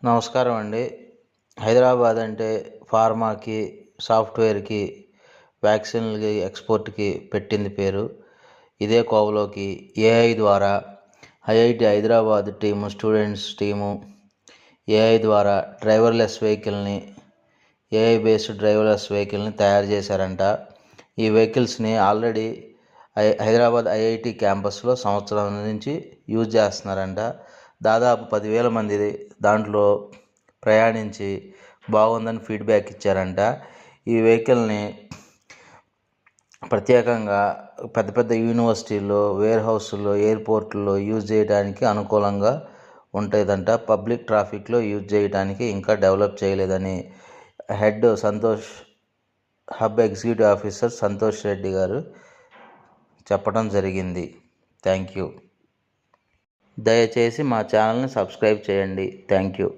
నమస్కారం అండి. హైదరాబాద్ అంటే ఫార్మాకి, సాఫ్ట్‌వేర్‌కి, వ్యాక్సిన్‌లకి, ఎక్స్‌పోర్ట్‌కి పెట్టింది పేరు. ఇదే కోవలోకి ఏఐ ద్వారా IIT Hyderabad team, students team AI ద్వారా ఏఐ బేస్డ్ డ్రైవర్లెస్ వెహికల్ని తయారు చేశారంట. ఈ వెహికల్స్ని ఆల్రెడీ హైదరాబాద్ ఐఐటీ క్యాంపస్లో సంవత్సరం నుంచి యూజ్ చేస్తున్నారంట. దాదాపు 10,000 మంది దాంట్లో ప్రయాణించి బాగుందని ఫీడ్బ్యాక్ ఇచ్చారంట. ఈ వెహికల్ని ప్రత్యేకంగా పెద్ద పెద్ద యూనివర్సిటీల్లో, వేర్ హౌస్ల్లో, ఎయిర్పోర్ట్లో యూజ్ చేయడానికి అనుకూలంగా ఉంటుందంట. పబ్లిక్ ట్రాఫిక్లో యూజ్ చేయడానికి ఇంకా డెవలప్ చేయలేదని head hub executive officer Santosh Reddy గారు చెప్పడం జరిగింది. Thank you. దయచేసి మా ఛానల్ని సబ్స్క్రైబ్ చేయండి. Thank you.